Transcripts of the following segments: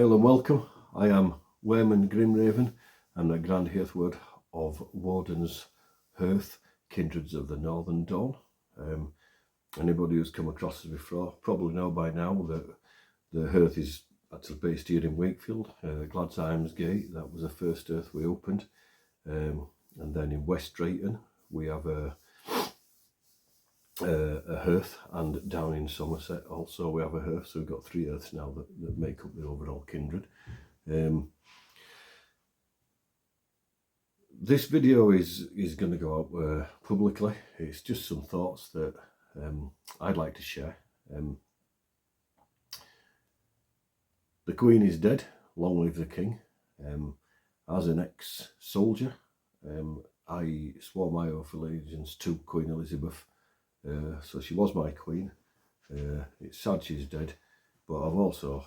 Hail and welcome. I am Wayman Grimraven and the Grand Hearthward of Warden's Hearth, Kindreds of the Northern Dawn. Anybody who's come across us before probably know by now that the Hearth is actually based here in Wakefield, Gladsymes Gate. That was the first Hearth we opened. And then in West Drayton we have a hearth, and down in Somerset also we have a hearth, so we've got three hearths now that make up the overall kindred. This video is going to go out publicly. It's just some thoughts that I'd like to share. The Queen is dead, long live the King. As an ex-soldier, I swore my oath of allegiance to Queen Elizabeth. So she was my queen. It's sad she's dead, but I've also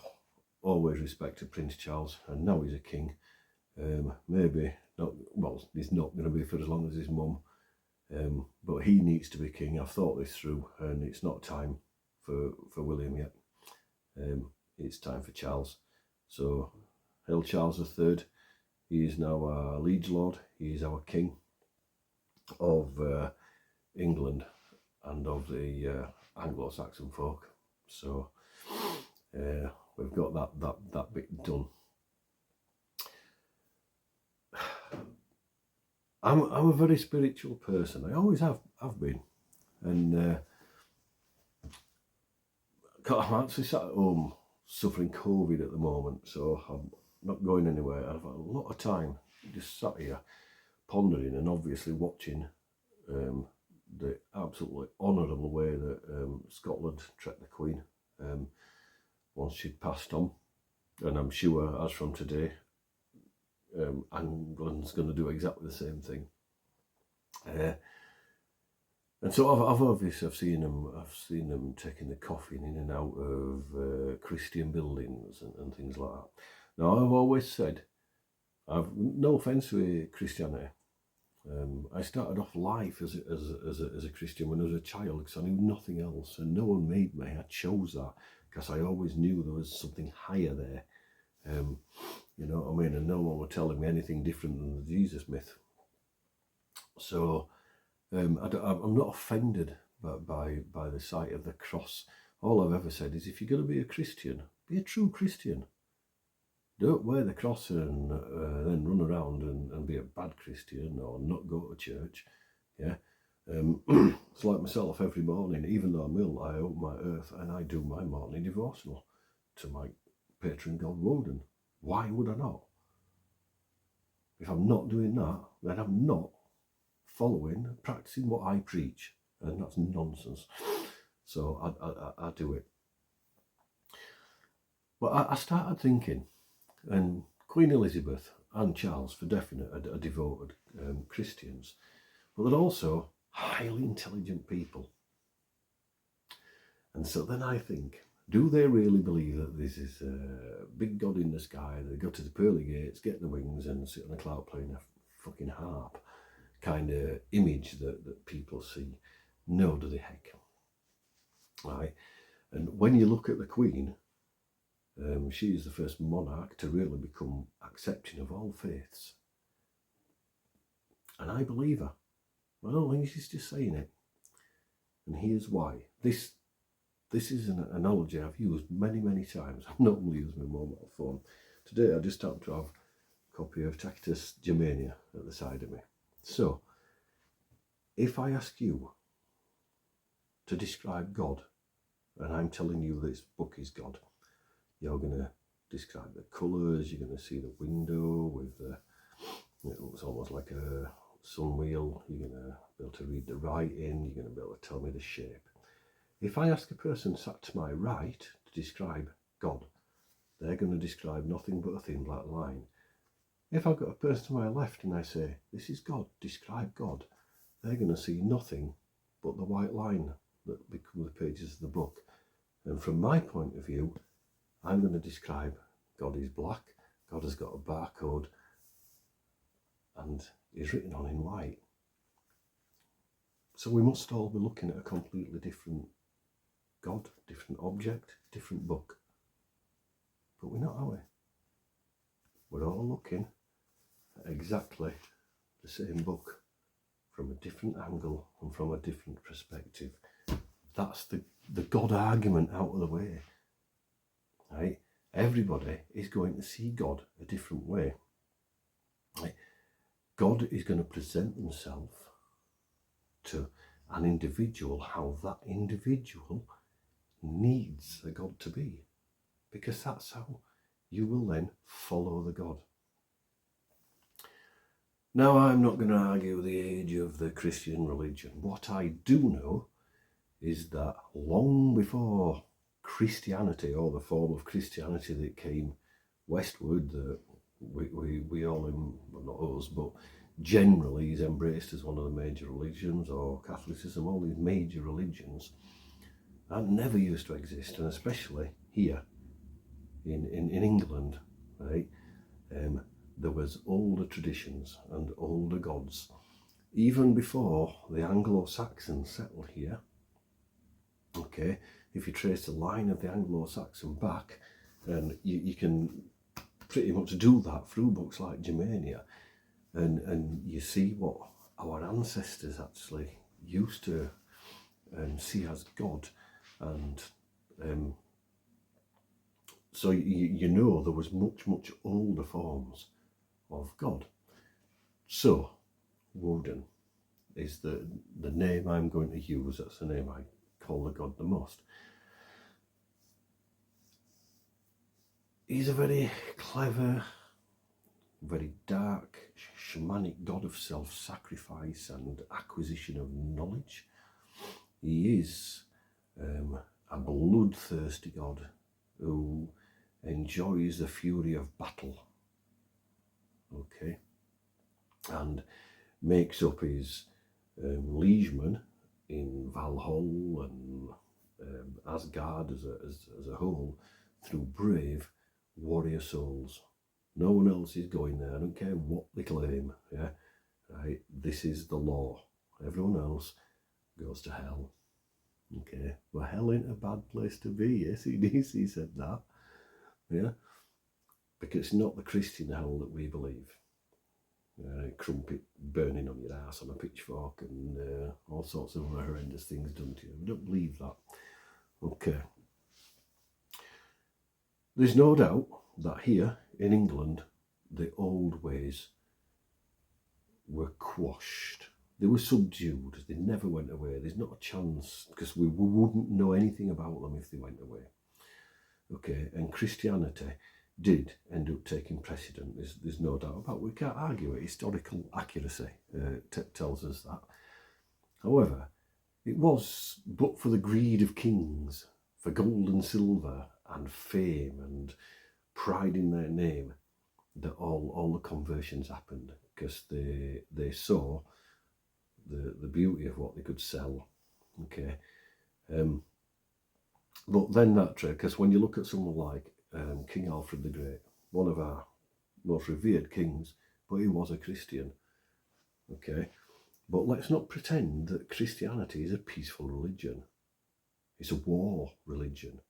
always respected Prince Charles, and now he's a king. Maybe not, well, he's not going to be for as long as his mum, but he needs to be king. I've thought this through, and it's not time for William yet. It's time for Charles. So, hail Charles III. He is now our liege lord. He is our king of England and of the Anglo-Saxon folk. So we've got that bit done. I'm a very spiritual person. I always have been, and I'm actually sat at home suffering COVID at the moment, so I'm not going anywhere. I've had a lot of time just sat here pondering and obviously watching the absolutely honourable way that Scotland treated the Queen once she'd passed on. And I'm sure, as from today, England's going to do exactly the same thing. And so I've seen them taking the coffin in and out of Christian buildings and things like that. Now, I've always said, I've no offence with Christianity. I started off life as a Christian when I was a child, because I knew nothing else, and no one made me. I chose that because I always knew there was something higher there. You know what I mean? And no one were telling me anything different than the Jesus myth. So I'm not offended by the sight of the cross. All I've ever said is, if you're going to be a Christian, be a true Christian. Don't wear the cross and then run around and be a bad Christian or not go to church. Yeah, it's like myself every morning. Even though I'm ill, I open my earth and I do my morning devotional to my patron God Woden. Why would I not? If I'm not doing that, then I'm not practicing what I preach, and that's nonsense. So I do it. But I started thinking, and Queen Elizabeth and Charles, for definite, are devoted Christians, but they're also highly intelligent people. And so then I think, do they really believe that this is a big God in the sky, they go to the pearly gates, get the wings and sit on a cloud playing a fucking harp kind of image that people see? No, do the heck. Right? And when you look at the Queen, she is the first monarch to really become accepting of all faiths. And I believe her. I don't think she's just saying it. And here's why. This is an analogy I've used many times. I normally use my mobile phone. Today I just happened to have a copy of Tacitus Germania at the side of me. So, if I ask you to describe God, and I'm telling you this book is God, you're going to describe the colours, you're going to see the window with it looks almost like a sun wheel, you're going to be able to read the writing, you're going to be able to tell me the shape. If I ask a person sat to my right to describe God, they're going to describe nothing but a thin black line. If I've got a person to my left and I say, this is God, describe God, they're going to see nothing but the white line that becomes the pages of the book. And from my point of view, I'm going to describe God is black, God has got a barcode, and is written on in white. So we must all be looking at a completely different God, different object, different book. But we're not, are we? we're all looking at exactly the same book from a different angle and from a different perspective. That's the God argument out of the way, right? Everybody is going to see God a different way. Right? God is going to present himself to an individual how that individual needs the God to be, because that's how you will then follow the God. Now, I'm not going to argue the age of the Christian religion. What I do know is that long before Christianity, or the form of Christianity that came westward, that we all, well, not us, but generally is embraced as one of the major religions, or Catholicism, all these major religions, that never used to exist, and especially here in England, right? There was older traditions and older gods. Even before the Anglo-Saxons settled here, okay, if you trace the line of the Anglo-Saxon back, and you can pretty much do that through books like Germania, and you see what our ancestors actually used to see as God, and so you know there was much older forms of God. So Woden is the name I'm going to use. That's the name I call the God the most. He's a very clever, very dark, shamanic god of self-sacrifice and acquisition of knowledge. He is a bloodthirsty god who enjoys the fury of battle, okay, and makes up his liegemen in Valhalla and Asgard as a whole through brave warrior souls. No one else is going there. I don't care what they claim. Yeah, right. This is the law. Everyone else goes to hell. Okay, well, hell ain't a bad place to be. Yes, he said that. Yeah, because it's not the Christian hell that we believe. Crumpet burning on your ass on a pitchfork and all sorts of other horrendous things done to you. We don't believe that. Okay. There's no doubt that here in England, the old ways were quashed. They were subdued. They never went away. There's not a chance, because we wouldn't know anything about them if they went away. Okay, and Christianity did end up taking precedent. There's no doubt about it. We can't argue it. Historical accuracy tells us that. However, it was but for the greed of kings, for gold and silver and fame and pride in their name, that all the conversions happened, because they saw the beauty of what they could sell. Okay, but then that trick, because when you look at someone like King Alfred the Great, one of our most revered kings, but he was a Christian. Okay, but let's not pretend that Christianity is a peaceful religion. It's a war religion.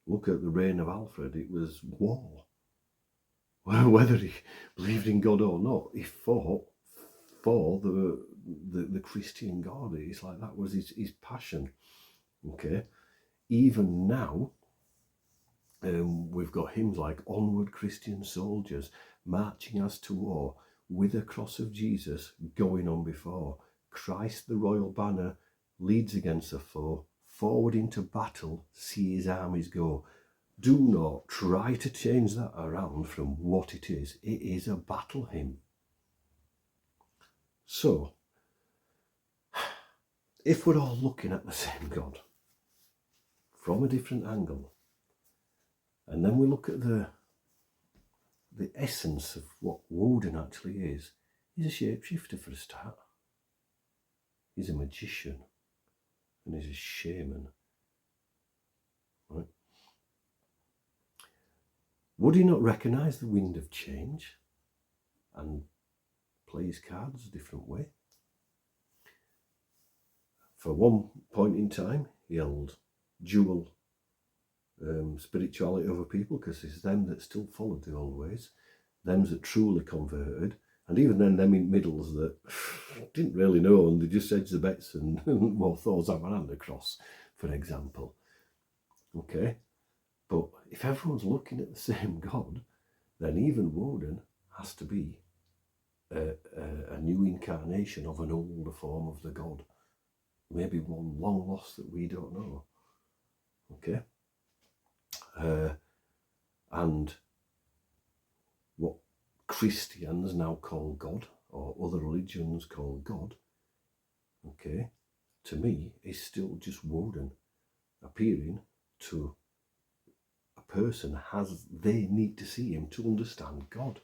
Look at the reign of Alfred. It was war. Whether he believed in God or not, he fought for the Christian God. It's like that was his passion. Okay, even now, we've got hymns like "Onward, Christian Soldiers, marching us to war, with a cross of Jesus going on before. Christ the royal banner leads against the foe. Forward into battle, see his armies go." Do not try to change that around from what it is. It is a battle hymn. So, if we're all looking at the same God from a different angle, and then we look at the essence of what Woden actually is, he's a shapeshifter for a start. He's a magician, and he's a shaman. Right? Would he not recognise the wind of change and play his cards a different way? For one point in time, he held dual spirituality over people, because it's them that still followed the old ways, them that truly converted, and even then them in middles that didn't really know and they just hedged the bets and well, Thor's hammer and a cross, for example. Okay, but if everyone's looking at the same God, then even Woden has to be a new incarnation of an older form of the God. Maybe one long lost that we don't know. Okay? And what Christians now call God, or other religions call God, okay, to me is still just Woden appearing to a person as they need to see him to understand God.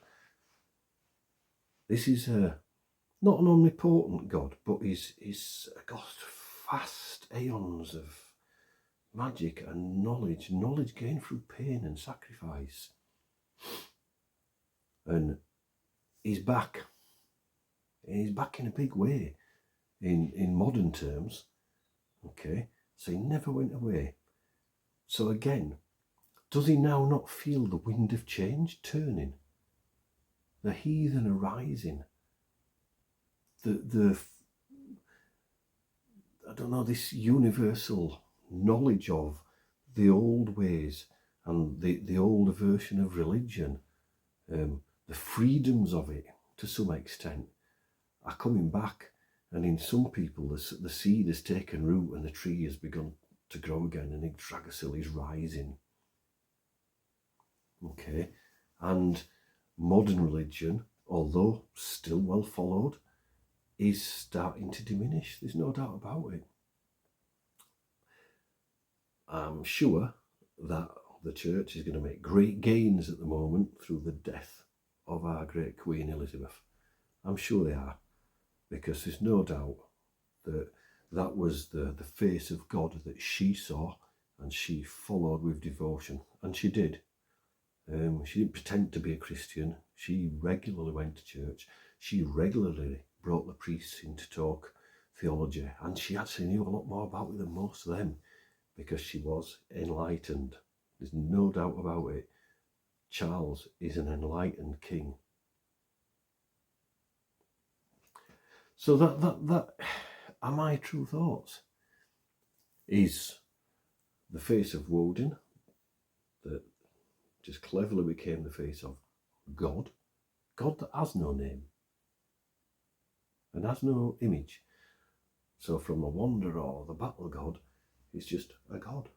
This is not an omnipotent God, but he's got vast aeons of magic and knowledge gained through pain and sacrifice. And he's back. He's back in a big way in modern terms. Okay, so he never went away. So again, does he now not feel the wind of change turning? The heathen are rising. The I don't know, this universal knowledge of the old ways and the older version of religion, the freedoms of it to some extent are coming back, and in some people the seed has taken root and the tree has begun to grow again, and Yggdrasil is rising. Okay, and modern religion, although still well followed, is starting to diminish. There's no doubt about it. I'm sure that the church is going to make great gains at the moment through the death of our great Queen Elizabeth. I'm sure they are, because there's no doubt that that was the face of God that she saw and she followed with devotion, and she did. She didn't pretend to be a Christian. She regularly went to church. She regularly brought the priests in to talk theology, and she actually knew a lot more about it than most of them, because she was enlightened. There's no doubt about it. Charles is an enlightened king. So that are my true thoughts. Is the face of Woden that just cleverly became the face of God that has no name and has no image. So from the wanderer or the battle god, it's just a god.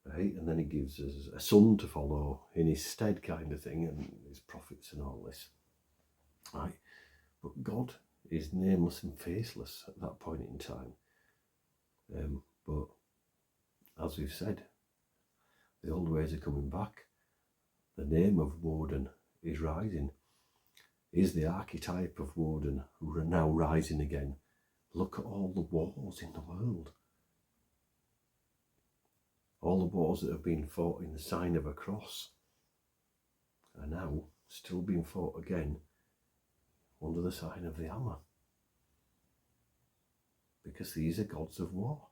Right? And then he gives us a son to follow in his stead, kind of thing, and his prophets and all this. Right? But God is nameless and faceless at that point in time. But as we've said, the old ways are coming back. The name of Woden is rising. Is the archetype of Woden now rising again? Look at all the wars in the world. All the wars that have been fought in the sign of a cross are now still being fought again under the sign of the hammer. Because these are gods of war.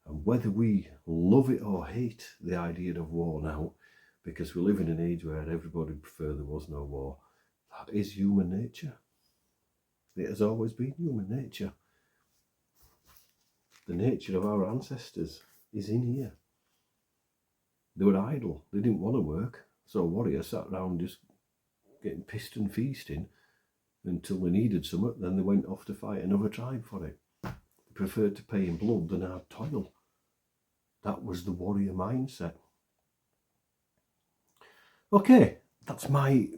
And whether we love it or hate the idea of war now, because we live in an age where everybody preferred there was no war, that is human nature. It has always been human nature. The nature of our ancestors is in here. They were idle. They didn't want to work. So warriors sat around just getting pissed and feasting until they needed something. Then they went off to fight another tribe for it. They preferred to pay in blood than hard toil. That was the warrior mindset. Okay, that's my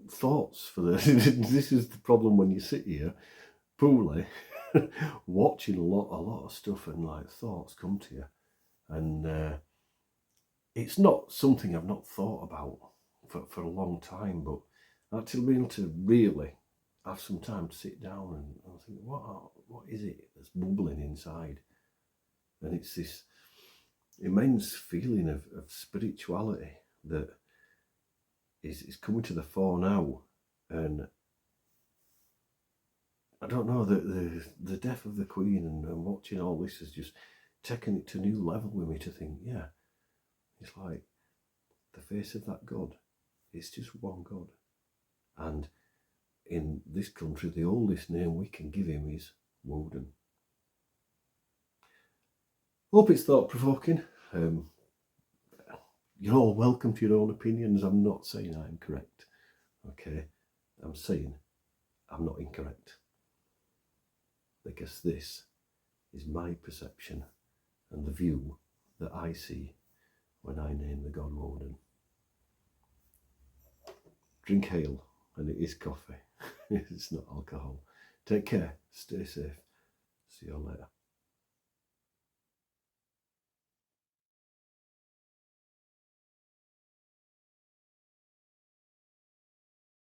thoughts for this. This is the problem when you sit here, poorly, watching a lot of stuff, and like thoughts come to you, and it's not something I've not thought about for a long time, but actually being able to really have some time to sit down and think, what is it that's bubbling inside? And it's this immense feeling of spirituality that is coming to the fore now. And I don't know, the death of the Queen and watching all this has just taken it to a new level with me to think, yeah, it's like the face of that God. It's just one God. And in this country, the oldest name we can give him is Woden. Hope it's thought-provoking. You're all welcome to your own opinions. I'm not saying I'm correct. Okay? I'm saying I'm not incorrect. Because this is my perception and the view that I see when I name the God Woden. Drink ale, and it is coffee. It's not alcohol. Take care. Stay safe. See you later.